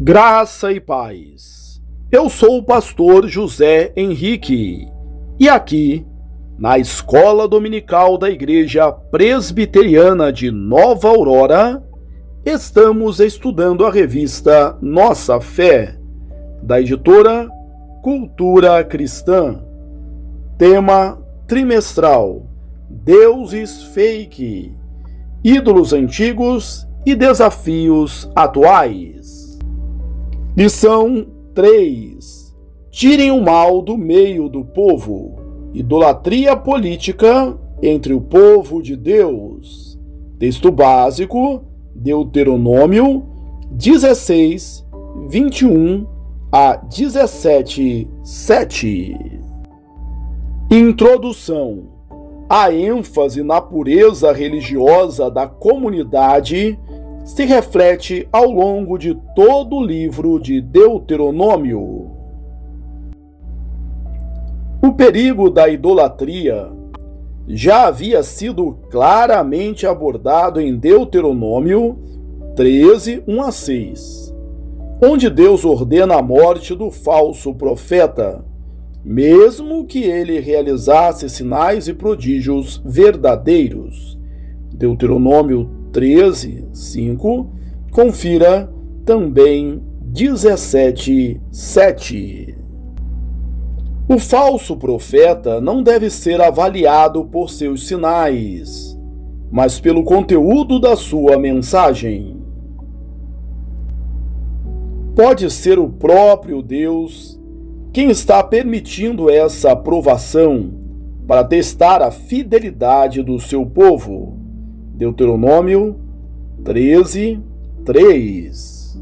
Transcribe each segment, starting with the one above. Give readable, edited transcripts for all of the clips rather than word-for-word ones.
Graça e paz. Eu sou o pastor José Henrique e aqui, na Escola Dominical da Igreja Presbiteriana de Nova Aurora, estamos estudando a revista Nossa Fé, da editora Cultura Cristã. Tema trimestral: Deuses Fake, Ídolos Antigos e Desafios Atuais. Lição 3. Tirem o mal do meio do povo. Idolatria política entre o povo de Deus. Texto básico, Deuteronômio 16, 21 a 17, 7. Introdução. A ênfase na pureza religiosa da comunidade se reflete ao longo de todo o livro de Deuteronômio. O perigo da idolatria já havia sido claramente abordado em Deuteronômio 13, 1 a 6, onde Deus ordena a morte do falso profeta, mesmo que ele realizasse sinais e prodígios verdadeiros. Deuteronômio 13, 5, confira também 17, 7. O falso profeta não deve ser avaliado por seus sinais, mas pelo conteúdo da sua mensagem. Pode ser o próprio Deus quem está permitindo essa provação para testar a fidelidade do seu povo. Deuteronômio 13, 3.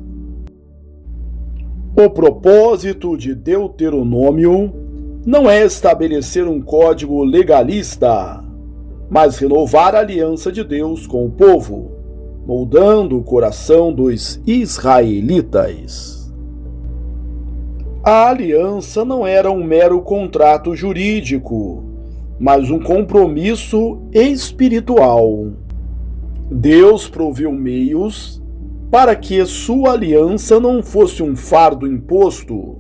O propósito de Deuteronômio não é estabelecer um código legalista, mas renovar a aliança de Deus com o povo, moldando o coração dos israelitas. A aliança não era um mero contrato jurídico, mas um compromisso espiritual. Deus proveu meios para que sua aliança não fosse um fardo imposto,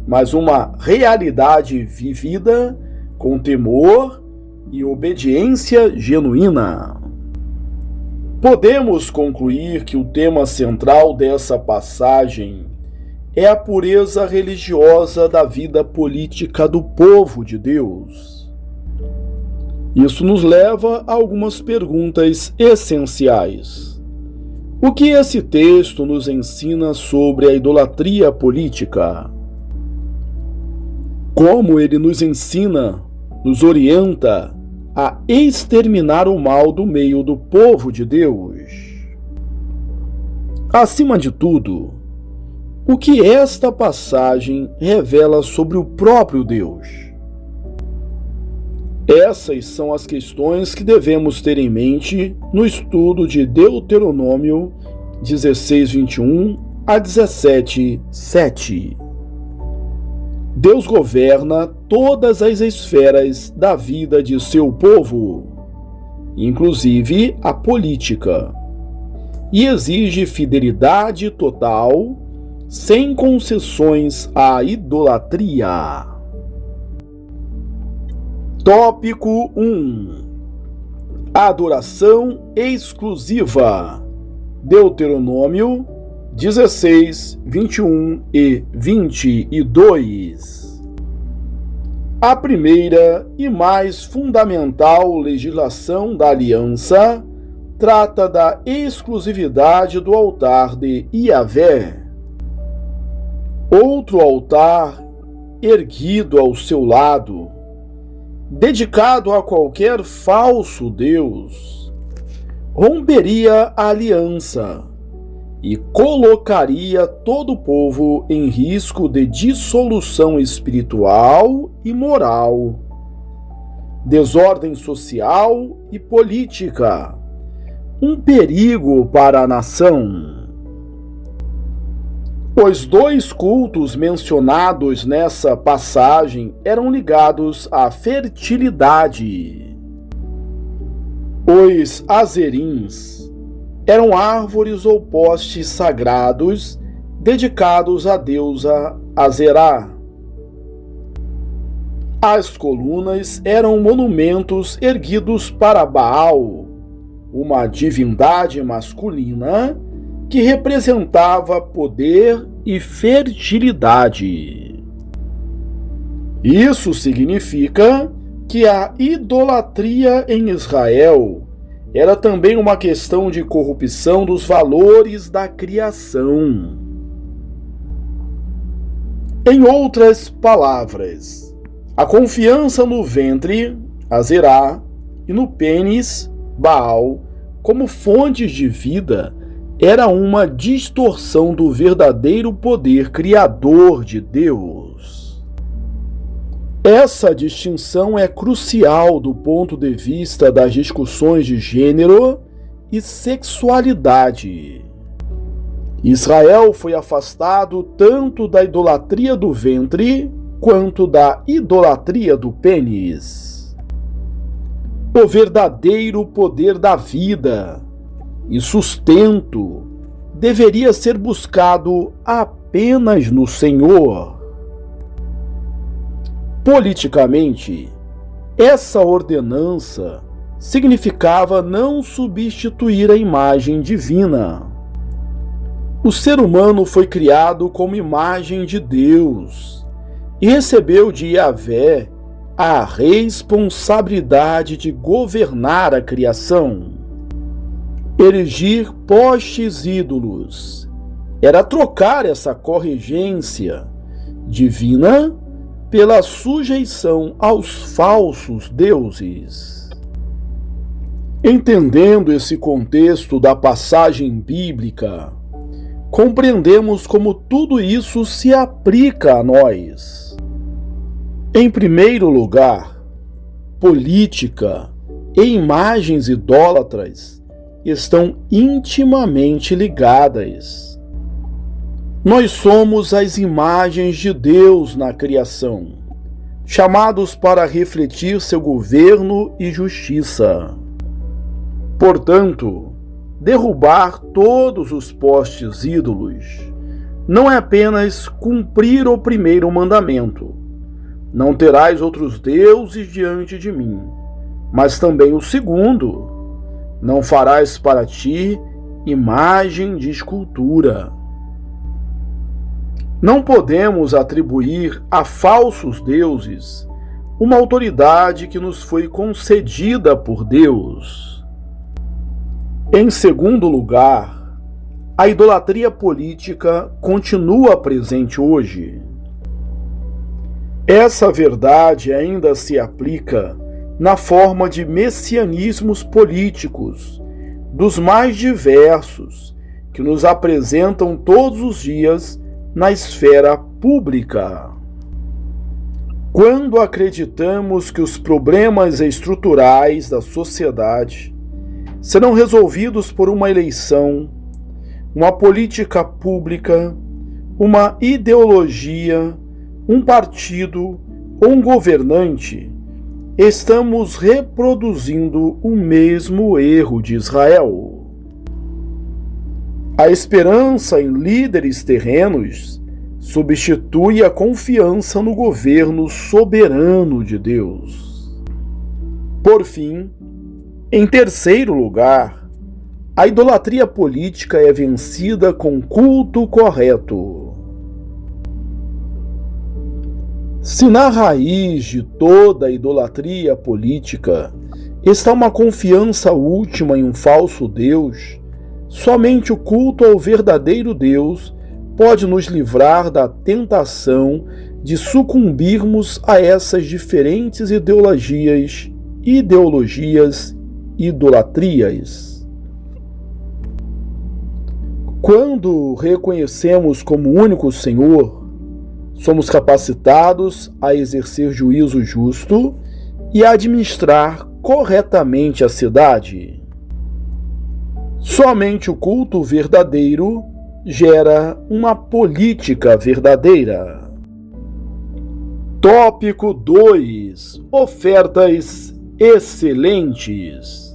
mas uma realidade vivida com temor e obediência genuína. Podemos concluir que o tema central dessa passagem é a pureza religiosa da vida política do povo de Deus. Isso nos leva a algumas perguntas essenciais. O que esse texto nos ensina sobre a idolatria política? Como ele nos ensina, nos orienta a exterminar o mal do meio do povo de Deus? Acima de tudo, o que esta passagem revela sobre o próprio Deus? Essas são as questões que devemos ter em mente no estudo de Deuteronômio 16, 21 a 17, 7. Deus governa todas as esferas da vida de seu povo, inclusive a política, e exige fidelidade total, sem concessões à idolatria. Tópico 1. Adoração exclusiva. Deuteronômio 16, 21 e 22. A primeira e mais fundamental legislação da aliança trata da exclusividade do altar de Yahvé. Outro altar erguido ao seu lado, dedicado a qualquer falso deus, romperia a aliança e colocaria todo o povo em risco de dissolução espiritual e moral, desordem social e política, um perigo para a nação. Os dois cultos mencionados nessa passagem eram ligados à fertilidade. Os azerins eram árvores ou postes sagrados dedicados à deusa Azerá. As colunas eram monumentos erguidos para Baal, uma divindade masculina que representava poder e fertilidade. Isso significa que a idolatria em Israel era também uma questão de corrupção dos valores da criação. Em outras palavras, a confiança no ventre, Azerá, e no pênis, Baal, como fontes de vida, era uma distorção do verdadeiro poder criador de Deus. Essa distinção é crucial do ponto de vista das discussões de gênero e sexualidade. Israel foi afastado tanto da idolatria do ventre quanto da idolatria do pênis. O verdadeiro poder da vida e sustento deveria ser buscado apenas no Senhor. Politicamente, essa ordenança significava não substituir a imagem divina. O ser humano foi criado como imagem de Deus e recebeu de Yahvé a responsabilidade de governar a criação. Erigir postes ídolos era trocar essa corregência divina pela sujeição aos falsos deuses. Entendendo esse contexto da passagem bíblica, compreendemos como tudo isso se aplica a nós. Em primeiro lugar, política e imagens idólatras estão intimamente ligadas. Nós somos as imagens de Deus na criação, chamados para refletir seu governo e justiça. Portanto, derrubar todos os postes ídolos não é apenas cumprir o primeiro mandamento: não terás outros deuses diante de mim, mas também o segundo: não farás para ti imagem de escultura. Não podemos atribuir a falsos deuses uma autoridade que nos foi concedida por Deus. Em segundo lugar, a idolatria política continua presente hoje. Essa verdade ainda se aplica na forma de messianismos políticos, dos mais diversos, que nos apresentam todos os dias na esfera pública. Quando acreditamos que os problemas estruturais da sociedade serão resolvidos por uma eleição, uma política pública, uma ideologia, um partido ou um governante, estamos reproduzindo o mesmo erro de Israel. A esperança em líderes terrenos substitui a confiança no governo soberano de Deus. Por fim, em terceiro lugar, a idolatria política é vencida com culto correto. Se na raiz de toda a idolatria política está uma confiança última em um falso Deus, somente o culto ao verdadeiro Deus pode nos livrar da tentação de sucumbirmos a essas diferentes idolatrias. Quando reconhecemos como único Senhor, somos capacitados a exercer juízo justo e a administrar corretamente a cidade. Somente o culto verdadeiro gera uma política verdadeira. Tópico 2. Ofertas excelentes.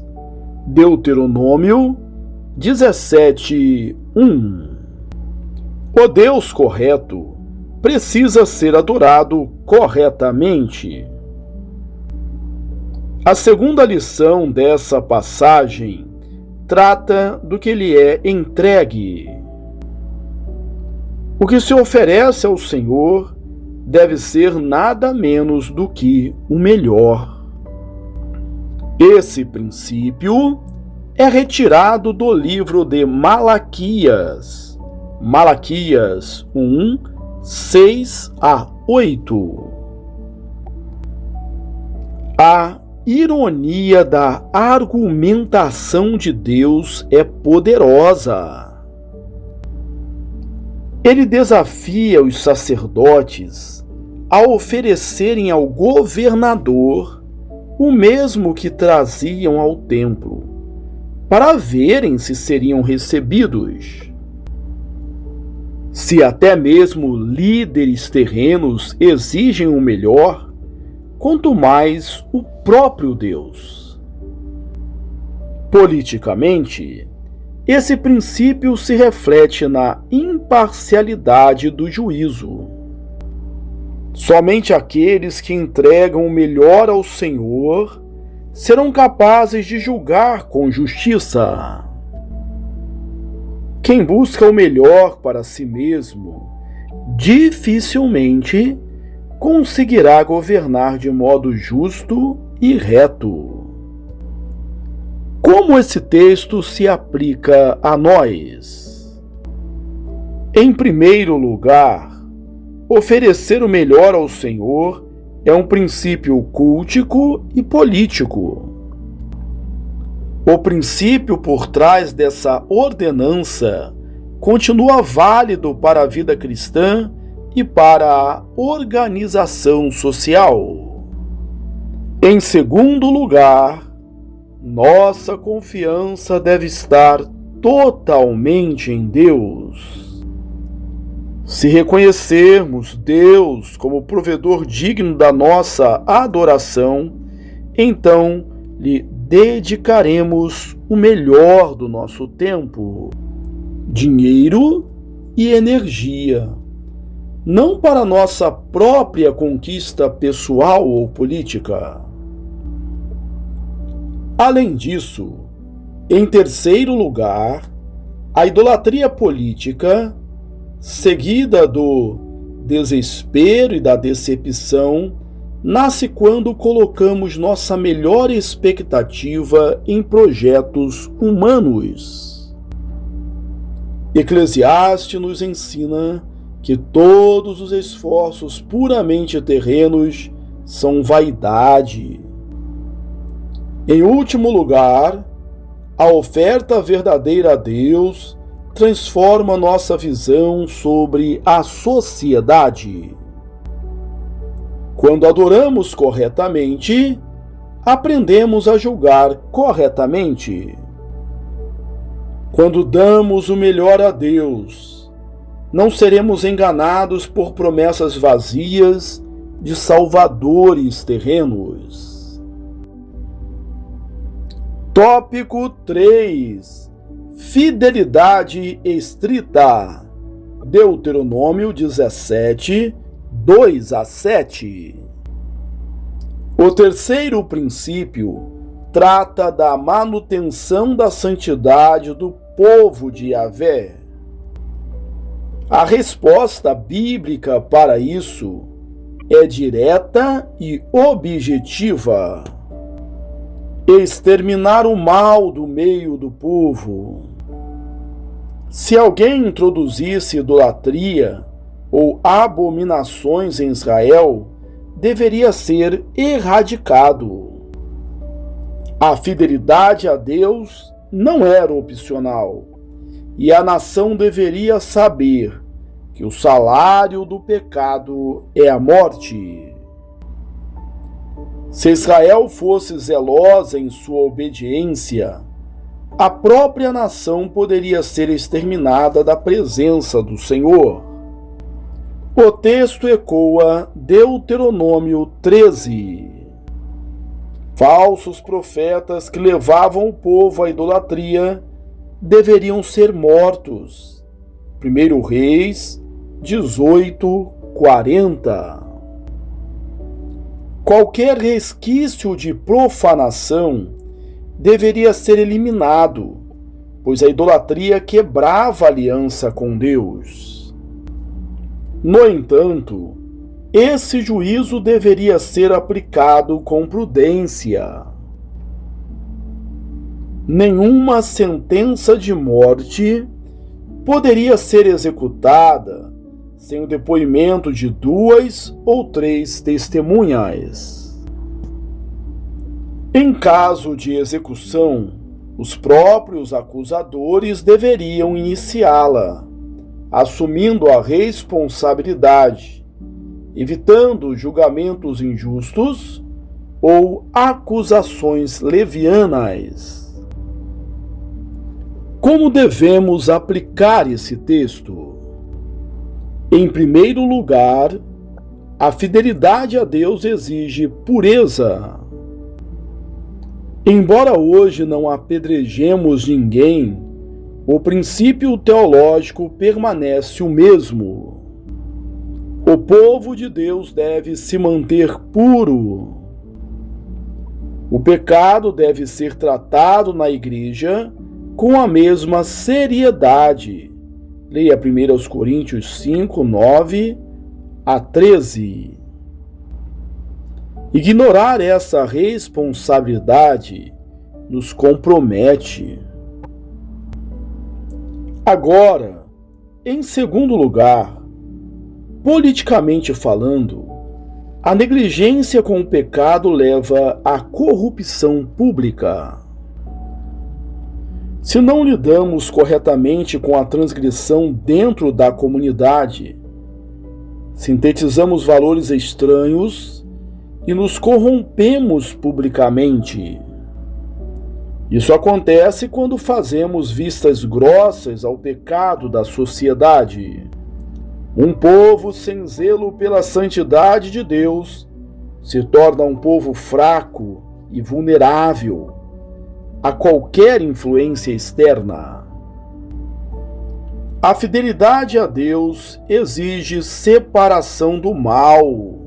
Deuteronômio 17:1. O Deus correto precisa ser adorado corretamente. A segunda lição dessa passagem trata do que lhe é entregue. O que se oferece ao Senhor deve ser nada menos do que o melhor. Esse princípio é retirado do livro de Malaquias, Malaquias 1, 6 a 8. A ironia da argumentação de Deus é poderosa. Ele desafia os sacerdotes a oferecerem ao governador o mesmo que traziam ao templo, para verem se seriam recebidos. Se até mesmo líderes terrenos exigem o melhor, quanto mais o próprio Deus. Politicamente, esse princípio se reflete na imparcialidade do juízo. Somente aqueles que entregam o melhor ao Senhor serão capazes de julgar com justiça. Quem busca o melhor para si mesmo dificilmente conseguirá governar de modo justo e reto. Como esse texto se aplica a nós? Em primeiro lugar, oferecer o melhor ao Senhor é um princípio cultico e político. O princípio por trás dessa ordenança continua válido para a vida cristã e para a organização social. Em segundo lugar, nossa confiança deve estar totalmente em Deus. Se reconhecermos Deus como provedor digno da nossa adoração, então lhe dedicaremos o melhor do nosso tempo, dinheiro e energia, não para nossa própria conquista pessoal ou política. Além disso, em terceiro lugar, a idolatria política, seguida do desespero e da decepção, nasce quando colocamos nossa melhor expectativa em projetos humanos. Eclesiastes nos ensina que todos os esforços puramente terrenos são vaidade. Em último lugar, a oferta verdadeira a Deus transforma nossa visão sobre a sociedade. Quando adoramos corretamente, aprendemos a julgar corretamente. Quando damos o melhor a Deus, não seremos enganados por promessas vazias de salvadores terrenos. Tópico 3. Fidelidade estrita. Deuteronômio 17, 2 a 7. O terceiro princípio trata da manutenção da santidade do povo de Yahvé. A resposta bíblica para isso é direta e objetiva: exterminar o mal do meio do povo. Se alguém introduzisse idolatria ou abominações em Israel, deveria ser erradicado. A fidelidade a Deus não era opcional, e a nação deveria saber que o salário do pecado é a morte. Se Israel fosse zelosa em sua obediência, a própria nação poderia ser exterminada da presença do Senhor. O texto ecoa Deuteronômio 13. Falsos profetas que levavam o povo à idolatria deveriam ser mortos. 1 Reis 18:40. Qualquer resquício de profanação deveria ser eliminado, pois a idolatria quebrava a aliança com Deus. No entanto, esse juízo deveria ser aplicado com prudência. Nenhuma sentença de morte poderia ser executada sem o depoimento de 2 ou 3 testemunhas. Em caso de execução, os próprios acusadores deveriam iniciá-la, assumindo a responsabilidade, evitando julgamentos injustos ou acusações levianas. Como devemos aplicar esse texto? Em primeiro lugar, a fidelidade a Deus exige pureza. Embora hoje não apedrejemos ninguém, o princípio teológico permanece o mesmo. O povo de Deus deve se manter puro. O pecado deve ser tratado na igreja com a mesma seriedade. Leia 1 Coríntios 5, 9 a 13. Ignorar essa responsabilidade nos compromete. Agora, em segundo lugar, politicamente falando, a negligência com o pecado leva à corrupção pública. Se não lidamos corretamente com a transgressão dentro da comunidade, sintetizamos valores estranhos e nos corrompemos publicamente. Isso acontece quando fazemos vistas grossas ao pecado da sociedade. Um povo sem zelo pela santidade de Deus se torna um povo fraco e vulnerável a qualquer influência externa. A fidelidade a Deus exige separação do mal.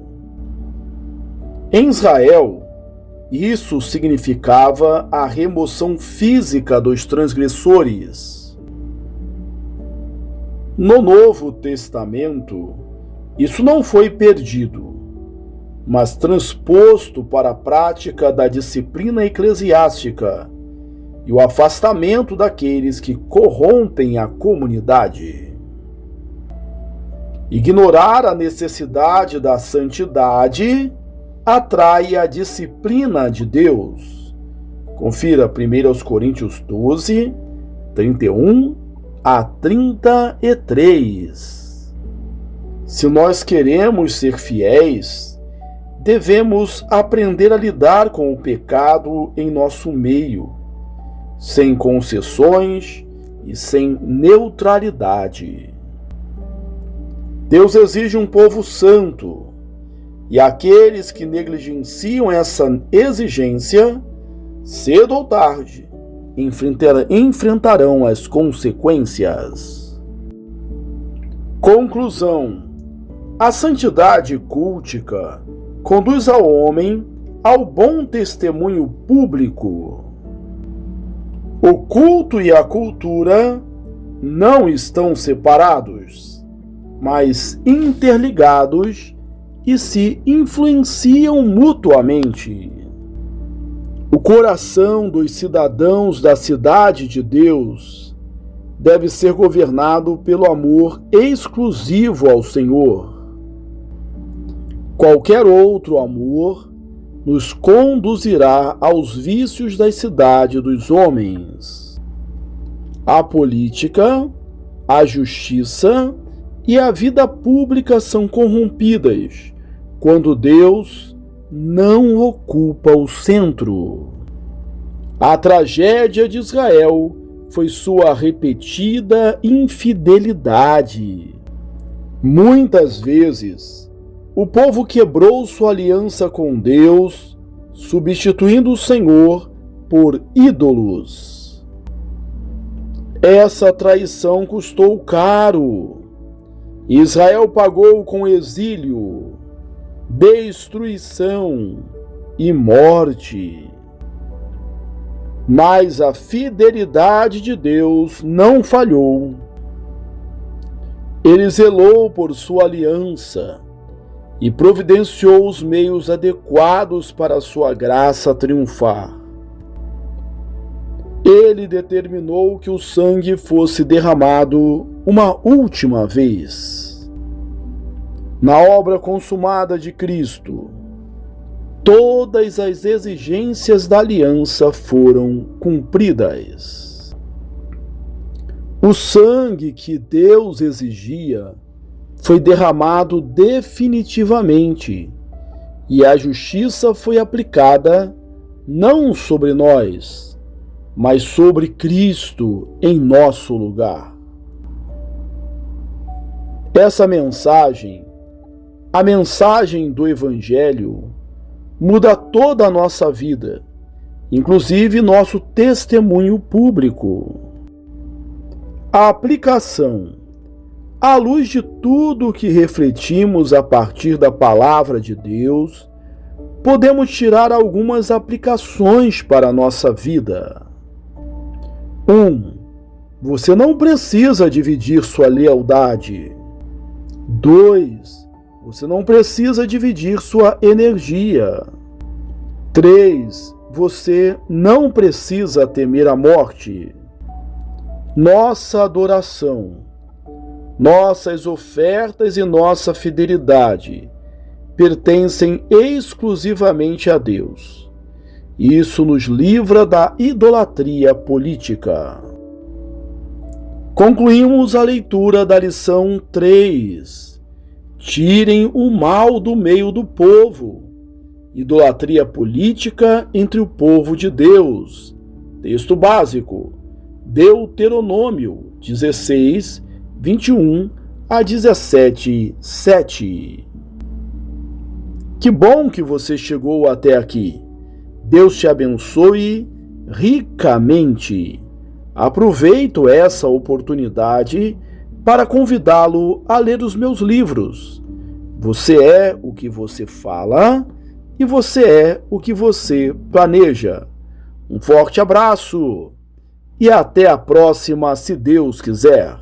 Em Israel, isso significava a remoção física dos transgressores. No Novo Testamento, isso não foi perdido, mas transposto para a prática da disciplina eclesiástica e o afastamento daqueles que corrompem a comunidade. Ignorar a necessidade da santidade atrai a disciplina de Deus. Confira 1 Coríntios 12, 31 a 33. Se nós queremos ser fiéis, devemos aprender a lidar com o pecado em nosso meio, sem concessões e sem neutralidade. Deus exige um povo santo, e aqueles que negligenciam essa exigência, cedo ou tarde, enfrentarão as consequências. Conclusão: a santidade cultica conduz ao homem ao bom testemunho público. O culto e a cultura não estão separados, mas interligados e se influenciam mutuamente. O coração dos cidadãos da cidade de Deus deve ser governado pelo amor exclusivo ao Senhor. Qualquer outro amor nos conduzirá aos vícios da cidade dos homens. A política, a justiça e a vida pública são corrompidas quando Deus não ocupa o centro. A tragédia de Israel foi sua repetida infidelidade. Muitas vezes, o povo quebrou sua aliança com Deus, substituindo o Senhor por ídolos. Essa traição custou caro. Israel pagou com exílio, destruição e morte. Mas a fidelidade de Deus não falhou. Ele zelou por sua aliança e providenciou os meios adequados para sua graça triunfar. Ele determinou que o sangue fosse derramado uma última vez. Na obra consumada de Cristo, todas as exigências da aliança foram cumpridas. O sangue que Deus exigia foi derramado definitivamente, e a justiça foi aplicada não sobre nós, mas sobre Cristo em nosso lugar. Essa mensagem, a mensagem do Evangelho, muda toda a nossa vida, inclusive nosso testemunho público. A aplicação. À luz de tudo que refletimos a partir da Palavra de Deus, podemos tirar algumas aplicações para a nossa vida. 1. Você não precisa dividir sua lealdade. 2. Você não precisa dividir sua energia. 3. Você não precisa temer a morte. Nossa adoração, nossas ofertas e nossa fidelidade pertencem exclusivamente a Deus. Isso nos livra da idolatria política. Concluímos a leitura da lição 3. Tirem o mal do meio do povo. Idolatria política entre o povo de Deus. Texto básico. Deuteronômio 16, 21 a 17, 7. Que bom que você chegou até aqui. Deus te abençoe ricamente. Aproveito essa oportunidade para convidá-lo a ler os meus livros. Você é o que você fala e você é o que você planeja. Um forte abraço e até a próxima, se Deus quiser.